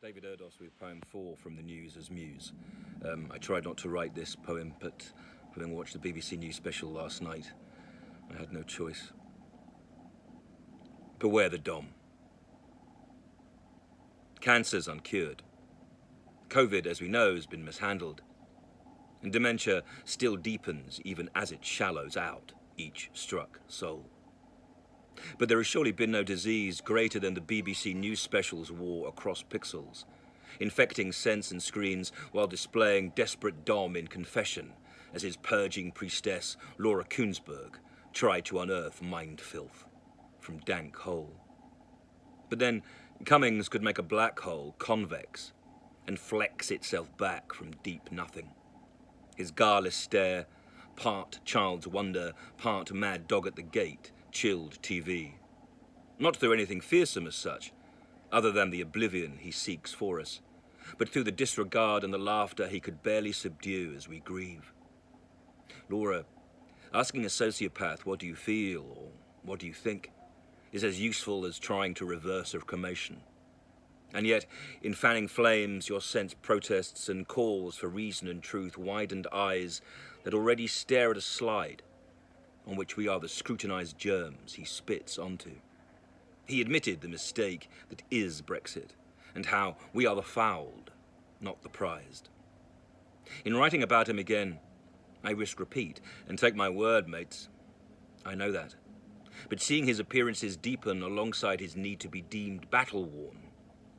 David Erdos with poem 4 from the news as Muse. I tried not to write this poem, but having watched the BBC News special last night, I had no choice. Beware the Dom. Cancer's uncured. COVID, as we know, has been mishandled. And dementia still deepens even as it shallows out each struck soul. But there has surely been no disease greater than the BBC News special's war across pixels, infecting sense and screens while displaying desperate Dom in confession as his purging priestess Laura Kuenssberg tried to unearth mind filth from dank hole. But then Cummings could make a black hole convex and flex itself back from deep nothing. His guileless stare, part child's wonder, part mad dog at the gate, chilled TV. Not through anything fearsome as such, other than the oblivion he seeks for us, but through the disregard and the laughter he could barely subdue as we grieve. Laura, asking a sociopath, what do you feel, or what do you think, is as useful as trying to reverse a cremation. And yet, in fanning flames, your sense protests and calls for reason and truth widened eyes that already stare at a slide on which we are the scrutinized germs he spits onto. He admitted the mistake that is Brexit, and how we are the fouled, not the prized. In writing about him again, I risk repeat, and take my word, mates, I know that. But seeing his appearances deepen alongside his need to be deemed battle-worn,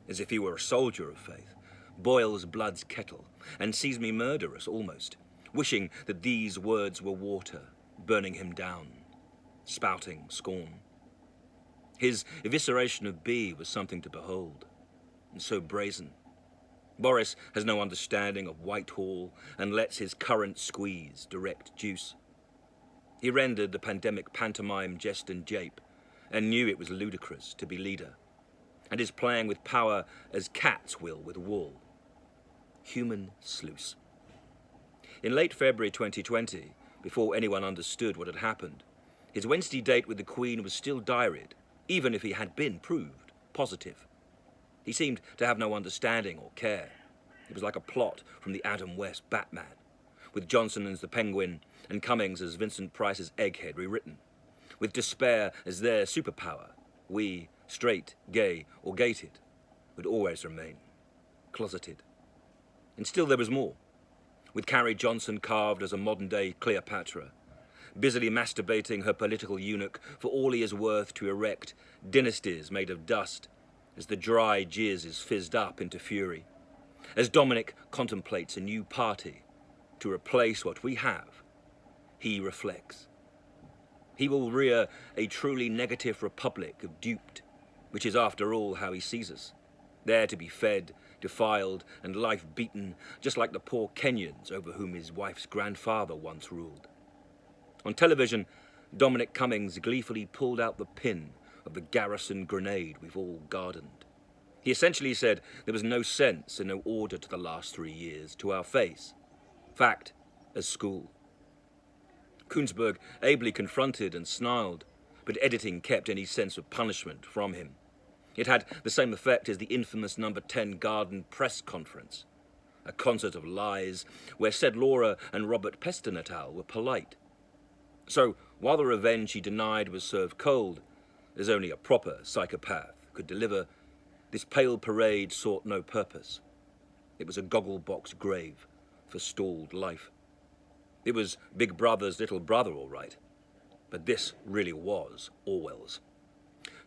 as if he were a soldier of faith, boils blood's kettle, and sees me murderous almost, wishing that these words were water, burning him down, spouting scorn. His evisceration of B was something to behold, and so brazen. Boris has no understanding of Whitehall and lets his current squeeze direct juice. He rendered the pandemic pantomime jest and jape, and knew it was ludicrous to be leader, and is playing with power as cats will with wool. Human sluice. In late February 2020, before anyone understood what had happened, his Wednesday date with the Queen was still diaried, even if he had been proved positive. He seemed to have no understanding or care. It was like a plot from the Adam West Batman, with Johnson as the Penguin and Cummings as Vincent Price's egghead rewritten, with despair as their superpower. We, straight, gay, or gated, would always remain closeted. And still there was more, with Carrie Johnson carved as a modern-day Cleopatra, busily masturbating her political eunuch for all he is worth to erect dynasties made of dust as the dry jizz is fizzed up into fury, as Dominic contemplates a new party to replace what we have, he reflects. He will rear a truly negative republic of duped, which is after all how he sees us, there to be fed, defiled, and life beaten, just like the poor Kenyans over whom his wife's grandfather once ruled. On television, Dominic Cummings gleefully pulled out the pin of the Garrison grenade we've all gardened. He essentially said there was no sense and no order to the last 3 years, to our face. Fact as school. Kuenssberg ably confronted and snarled, but editing kept any sense of punishment from him. It had the same effect as the infamous number 10 Garden press conference, a concert of lies where said Laura and Robert Peston et al. Were polite. So, while the revenge he denied was served cold, as only a proper psychopath could deliver, this pale parade sought no purpose. It was a goggle-box grave for stalled life. It was Big Brother's little brother, all right, but this really was Orwell's.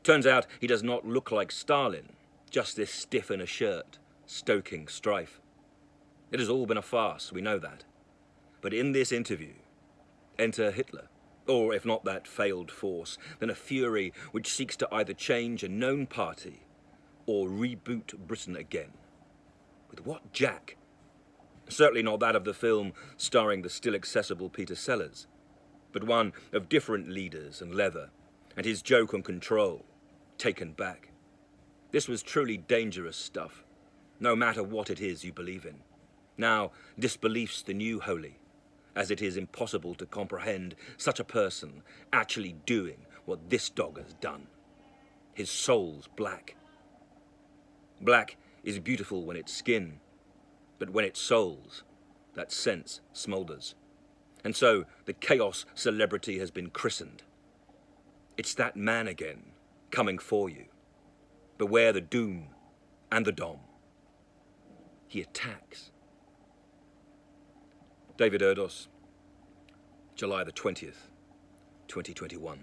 Turns out he does not look like Stalin, just this stiff in a shirt, stoking strife. It has all been a farce, we know that. But in this interview, enter Hitler, or if not that failed force, then a fury which seeks to either change a known party or reboot Britain again. With what jack? Certainly not that of the film starring the still accessible Peter Sellers, but one of different leaders and leather, and his joke on control, taken back. This was truly dangerous stuff, no matter what it is you believe in. Now, disbelief's the new holy, as it is impossible to comprehend such a person actually doing what this dog has done. His soul's black. Black is beautiful when it's skin, but when it's souls, that sense smoulders. And so the chaos celebrity has been christened. It's that man again, coming for you. Beware the doom and the dom. He attacks. David Erdos, July the 20th, 2021.